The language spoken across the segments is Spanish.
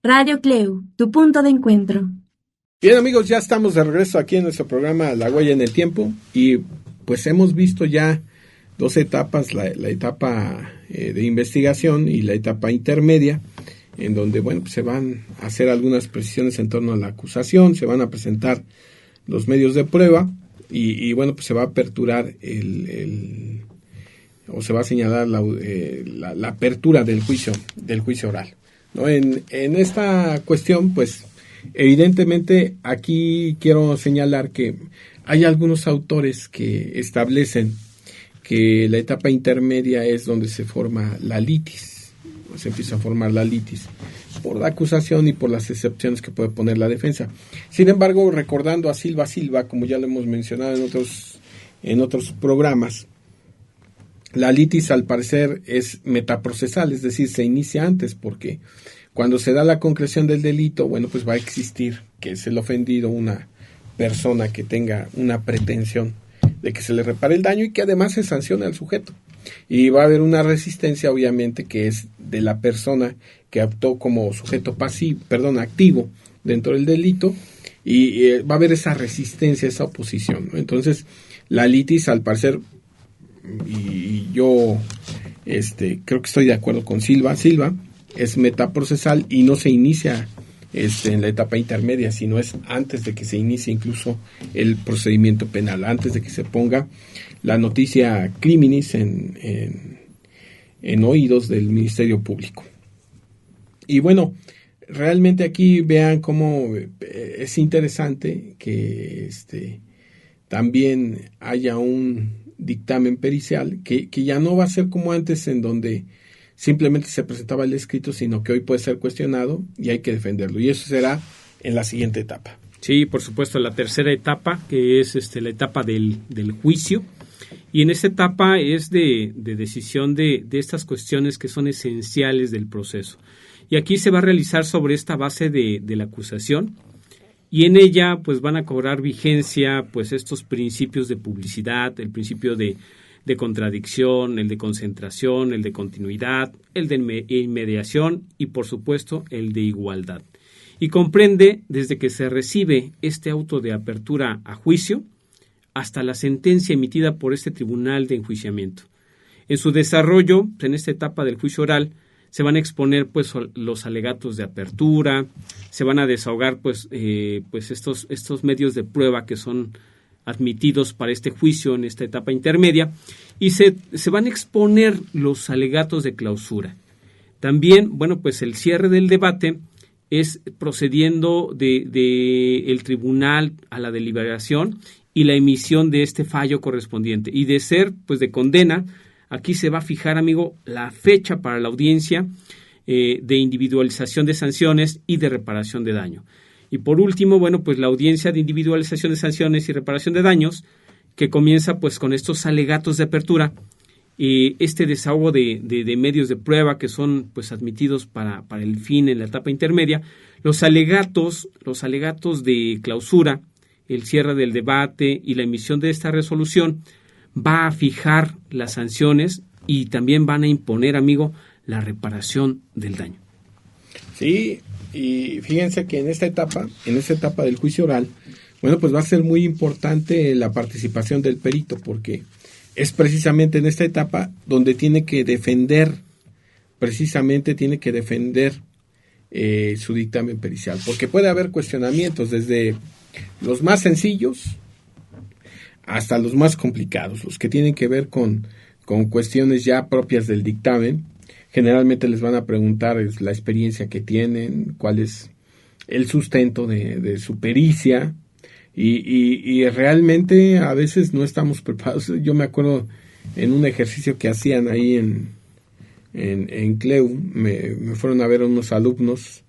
Radio Cleu, tu punto de encuentro. Bien, amigos, ya estamos de regreso aquí en nuestro programa La Huella en el Tiempo y pues hemos visto ya dos etapas, la etapa de investigación y la etapa intermedia, en donde bueno, pues se van a hacer algunas precisiones en torno a la acusación, se van a presentar los medios de prueba y bueno, pues se va a aperturar o se va a señalar la apertura del juicio oral, ¿no? En esta cuestión, pues evidentemente aquí quiero señalar que hay algunos autores que establecen que la etapa intermedia es donde se forma la litis, se empieza a formar la litis por la acusación y por las excepciones que puede poner la defensa. Sin embargo, recordando a Silva, como ya lo hemos mencionado en otros programas, la litis al parecer es metaprocesal, es decir, se inicia antes porque cuando se da la concreción del delito, bueno, pues va a existir que es el ofendido una persona que tenga una pretensión de que se le repare el daño y que además se sancione al sujeto. Y va a haber una resistencia, obviamente, que es de la persona que actuó como sujeto activo dentro del delito, y va a haber esa resistencia, esa oposición, ¿no? Entonces, la litis, al parecer, y yo creo que estoy de acuerdo con Silva, es metaprocesal y no se inicia en la etapa intermedia, sino es antes de que se inicie incluso el procedimiento penal, antes de que se ponga la noticia criminis en oídos del Ministerio Público. Y bueno, realmente aquí vean cómo es interesante que también haya un dictamen pericial que ya no va a ser como antes, en donde simplemente se presentaba el escrito, sino que hoy puede ser cuestionado y hay que defenderlo. Y eso será en la siguiente etapa. Sí, por supuesto, la tercera etapa, que es la etapa del juicio. Y en esta etapa es de decisión de estas cuestiones que son esenciales del proceso. Y aquí se va a realizar sobre esta base de la acusación, y en ella pues van a cobrar vigencia pues estos principios de publicidad, el principio de contradicción, el de concentración, el de continuidad, el de inmediación y por supuesto el de igualdad. Y comprende desde que se recibe este auto de apertura a juicio hasta la sentencia emitida por este tribunal de enjuiciamiento. En su desarrollo, en esta etapa del juicio oral, se van a exponer pues los alegatos de apertura, se van a desahogar pues estos medios de prueba que son admitidos para este juicio en esta etapa intermedia, y se van a exponer los alegatos de clausura. También, bueno, pues el cierre del debate es procediendo de el tribunal a la deliberación y la emisión de este fallo correspondiente. Y de ser, pues, de condena, aquí se va a fijar, amigo, la fecha para la audiencia de individualización de sanciones y de reparación de daño. Y por último, bueno, pues la audiencia de individualización de sanciones y reparación de daños, que comienza pues con estos alegatos de apertura, este desahogo de medios de prueba que son pues admitidos para el fin en la etapa intermedia, los alegatos de clausura, el cierre del debate y la emisión de esta resolución va a fijar las sanciones y también van a imponer, amigo, la reparación del daño. Sí, y fíjense que en esta etapa del juicio oral, bueno, pues va a ser muy importante la participación del perito, porque es precisamente en esta etapa donde tiene que defender su dictamen pericial, porque puede haber cuestionamientos desde los más sencillos hasta los más complicados, los que tienen que ver con cuestiones ya propias del dictamen. Generalmente les van a preguntar la experiencia que tienen, cuál es el sustento de su pericia, y realmente a veces no estamos preparados. Yo me acuerdo en un ejercicio que hacían ahí en CLEU, me fueron a ver unos alumnos,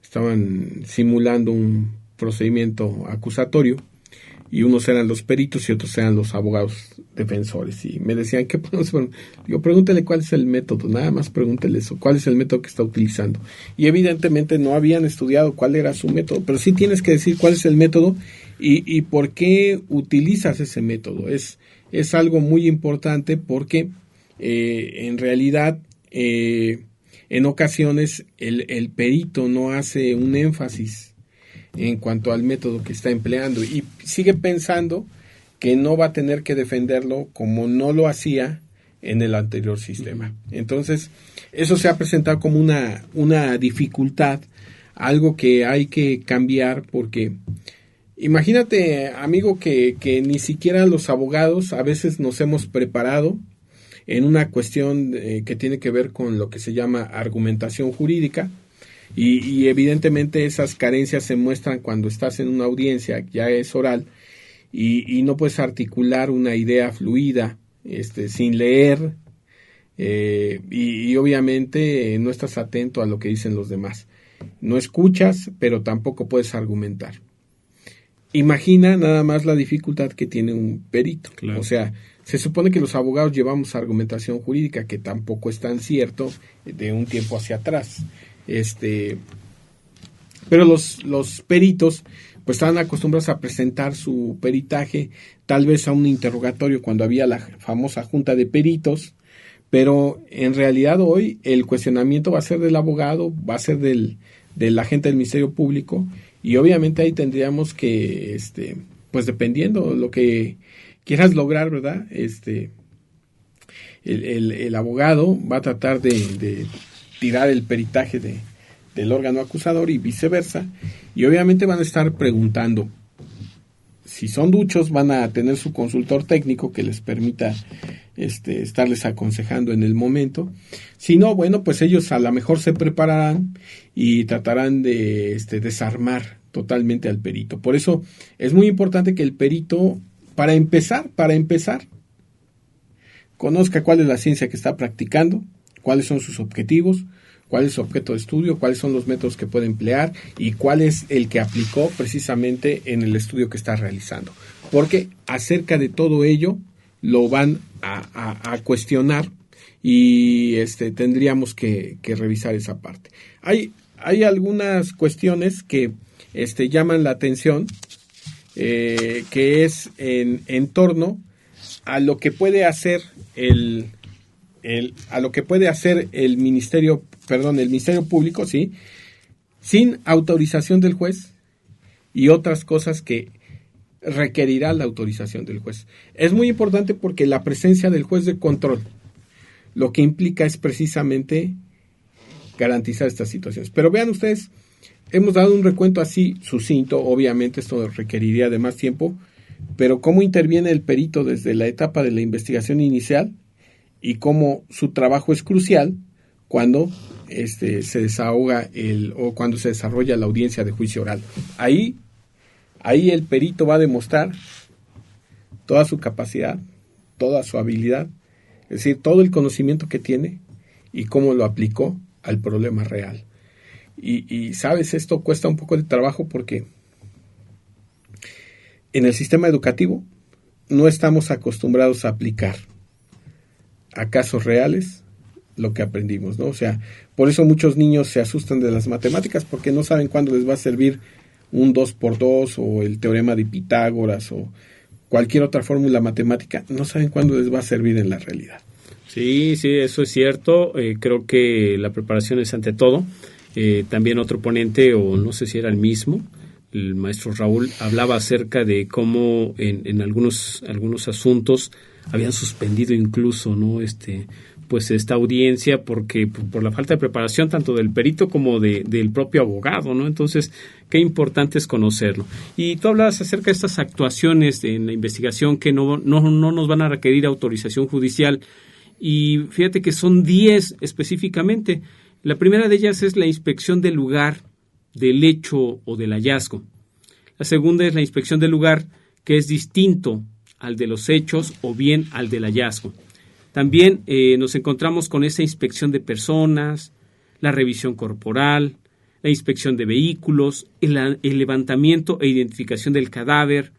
estaban simulando un procedimiento acusatorio, y unos eran los peritos y otros eran los abogados defensores, y me decían, ¿qué podemos hacer? Digo, pregúntele cuál es el método, nada más pregúntele eso, cuál es el método que está utilizando. Y evidentemente no habían estudiado cuál era su método, pero sí tienes que decir cuál es el método y por qué utilizas ese método. Es algo muy importante, porque en realidad en ocasiones el perito no hace un énfasis en cuanto al método que está empleando y sigue pensando que no va a tener que defenderlo como no lo hacía en el anterior sistema. Entonces, eso se ha presentado como una dificultad, algo que hay que cambiar, porque imagínate, amigo, que ni siquiera los abogados a veces nos hemos preparado en una cuestión que tiene que ver con lo que se llama argumentación jurídica, y evidentemente esas carencias se muestran cuando estás en una audiencia, ya es oral, y no puedes articular una idea fluida sin leer, y obviamente no estás atento a lo que dicen los demás. No escuchas, pero tampoco puedes argumentar. Imagina nada más la dificultad que tiene un perito. Claro. O sea, se supone que los abogados llevamos argumentación jurídica, que tampoco es tan cierto de un tiempo hacia atrás. Pero los peritos pues estaban acostumbrados a presentar su peritaje tal vez a un interrogatorio cuando había la famosa junta de peritos, pero en realidad hoy el cuestionamiento va a ser del abogado, va a ser del agente del Ministerio Público, y obviamente ahí tendríamos que, pues dependiendo lo que quieras lograr, ¿verdad? El abogado va a tratar de tirar el peritaje del órgano acusador y viceversa, y obviamente van a estar preguntando. Si son duchos, van a tener su consultor técnico que les permita estarles aconsejando en el momento. Si no, bueno, pues ellos a lo mejor se prepararán y tratarán de desarmar totalmente al perito. Por eso es muy importante que el perito, para empezar, conozca cuál es la ciencia que está practicando, cuáles son sus objetivos, cuál es su objeto de estudio, cuáles son los métodos que puede emplear y cuál es el que aplicó precisamente en el estudio que está realizando. Porque acerca de todo ello lo van a cuestionar y tendríamos que revisar esa parte. Hay algunas cuestiones que llaman la atención, que es en torno a lo que puede hacer el Ministerio Público, ¿sí?, sin autorización del juez, y otras cosas que requerirá la autorización del juez. Es muy importante porque la presencia del juez de control lo que implica es precisamente garantizar estas situaciones. Pero vean ustedes, hemos dado un recuento así sucinto, obviamente esto requeriría de más tiempo, pero cómo interviene el perito desde la etapa de la investigación inicial y cómo su trabajo es crucial cuando se desahoga o cuando se desarrolla la audiencia de juicio oral. Ahí el perito va a demostrar toda su capacidad, toda su habilidad, es decir, todo el conocimiento que tiene y cómo lo aplicó al problema real. Y sabes, esto cuesta un poco de trabajo porque en el sistema educativo no estamos acostumbrados a aplicar a casos reales lo que aprendimos, ¿no? O sea, por eso muchos niños se asustan de las matemáticas, porque no saben cuándo les va a servir un 2×2 o el teorema de Pitágoras o cualquier otra fórmula matemática, no saben cuándo les va a servir en la realidad. Sí, eso es cierto. Creo que la preparación es ante todo. También otro ponente, o no sé si era el mismo, el maestro Raúl, hablaba acerca de cómo en algunos asuntos habían suspendido incluso, ¿no?, pues esta audiencia porque por la falta de preparación tanto del perito como del propio abogado, ¿no? Entonces, qué importante es conocerlo. Y tú hablabas acerca de estas actuaciones en la investigación que no nos van a requerir autorización judicial, y fíjate que son 10 específicamente. La primera de ellas es la inspección del lugar del hecho o del hallazgo. La segunda es la inspección del lugar, que es distinto al de los hechos o bien al del hallazgo. También nos encontramos con esa inspección de personas, la revisión corporal, la inspección de vehículos, el levantamiento e identificación del cadáver,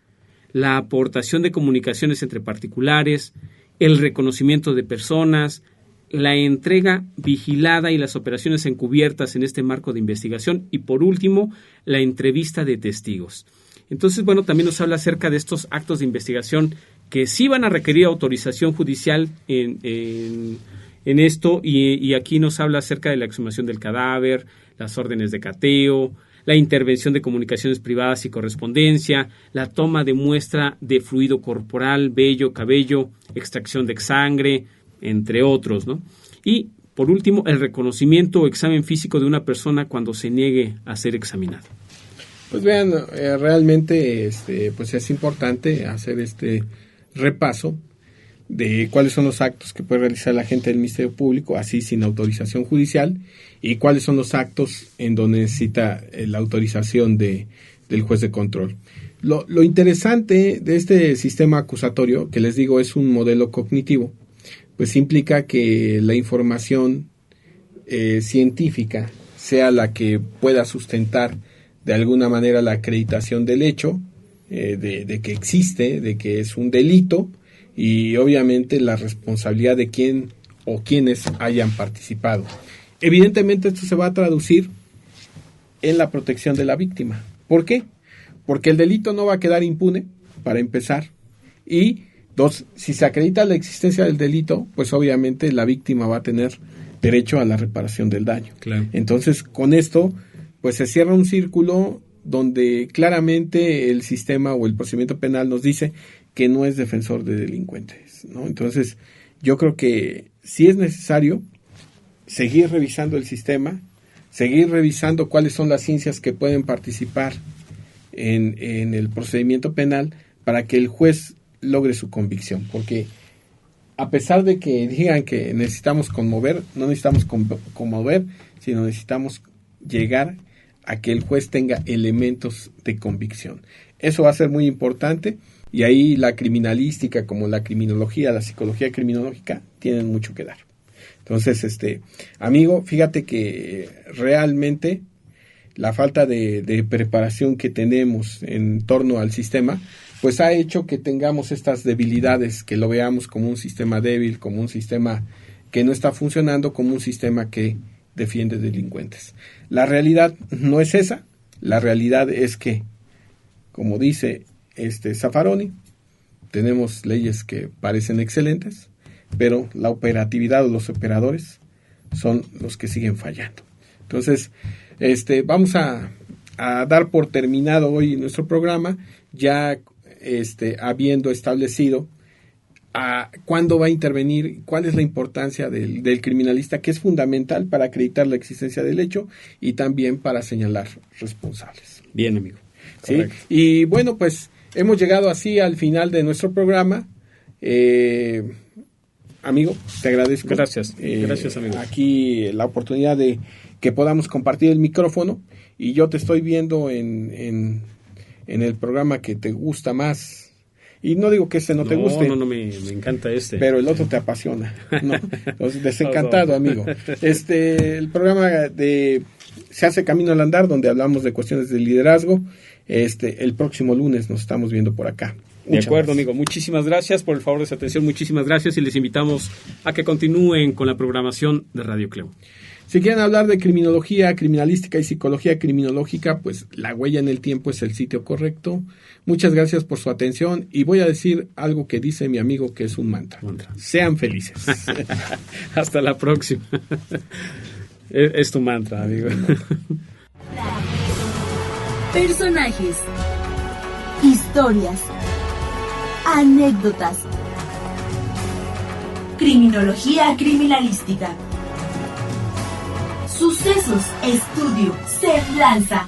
la aportación de comunicaciones entre particulares, el reconocimiento de personas, la entrega vigilada y las operaciones encubiertas en este marco de investigación, y por último, la entrevista de testigos. Entonces, bueno, también nos habla acerca de estos actos de investigación que sí van a requerir autorización judicial en en esto, y aquí nos habla acerca de la exhumación del cadáver, las órdenes de cateo, la intervención de comunicaciones privadas y correspondencia, la toma de muestra de fluido corporal, vello, cabello, extracción de sangre, entre otros, ¿no? Y, por último, el reconocimiento o examen físico de una persona cuando se niegue a ser examinado. Pues vean, realmente pues es importante hacer este repaso de cuáles son los actos que puede realizar el agente del Ministerio Público, así sin autorización judicial, y cuáles son los actos en donde necesita la autorización del juez de control. Lo interesante de este sistema acusatorio, que les digo es un modelo cognitivo, pues implica que la información científica sea la que pueda sustentar de alguna manera la acreditación del hecho, de que existe, de que es un delito, y obviamente la responsabilidad de quién o quienes hayan participado. Evidentemente esto se va a traducir en la protección de la víctima. ¿Por qué? Porque el delito no va a quedar impune, para empezar, y dos, si se acredita la existencia del delito, pues obviamente la víctima va a tener derecho a la reparación del daño. Claro. Entonces, con esto, pues se cierra un círculo donde claramente el sistema o el procedimiento penal nos dice que no es defensor de delincuentes, ¿no? Entonces, yo creo que sí es necesario seguir revisando el sistema, seguir revisando cuáles son las ciencias que pueden participar en el procedimiento penal para que el juez logre su convicción, porque a pesar de que digan que necesitamos conmover, no necesitamos conmover, sino necesitamos llegar a que el juez tenga elementos de convicción. Eso va a ser muy importante, y ahí la criminalística, como la criminología, la psicología criminológica, tienen mucho que dar. Entonces, amigo, fíjate que realmente la falta de preparación que tenemos en torno al sistema, pues ha hecho que tengamos estas debilidades, que lo veamos como un sistema débil, como un sistema que no está funcionando, como un sistema que defiende delincuentes. La realidad no es esa. La realidad es que, como dice Zaffaroni, tenemos leyes que parecen excelentes, pero la operatividad o los operadores son los que siguen fallando. Entonces, vamos a dar por terminado hoy nuestro programa, ya habiendo establecido cuándo va a intervenir, cuál es la importancia del criminalista, que es fundamental para acreditar la existencia del hecho y también para señalar responsables. Bien, amigo. ¿Sí? Y bueno, pues hemos llegado así al final de nuestro programa. Amigo, te agradezco. Gracias. Gracias, amigo. Aquí la oportunidad de que podamos compartir el micrófono, y yo te estoy viendo en el programa que te gusta más. Y no digo que no te guste. No, me encanta Pero el otro te apasiona, ¿no? Entonces, desencantado, amigo. El programa Se hace Camino al Andar, donde hablamos de cuestiones de liderazgo. El próximo lunes nos estamos viendo por acá. De acuerdo, amigo. Muchísimas gracias por el favor de su atención. Muchísimas gracias, y les invitamos a que continúen con la programación de Radio Cleo. Si quieren hablar de criminología, criminalística y psicología criminológica, pues La Huella en el Tiempo es el sitio correcto. Muchas gracias por su atención, y voy a decir algo que dice mi amigo, que es un mantra. Sean felices. Hasta la próxima. Es tu mantra, amigo. Personajes, historias, anécdotas, criminología criminalística, sucesos, estudio, semblanza,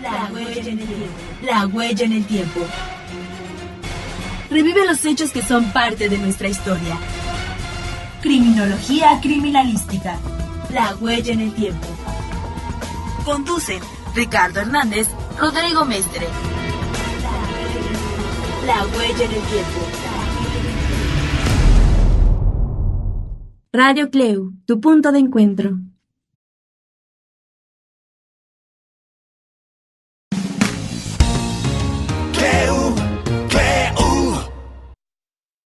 la huella en el tiempo. La huella en el tiempo. Revive los hechos que son parte de nuestra historia. Criminología criminalística. La huella en el tiempo. Conducen Ricardo Hernández, Rodrigo Mestre. La huella en el tiempo. Radio Cleu, tu punto de encuentro.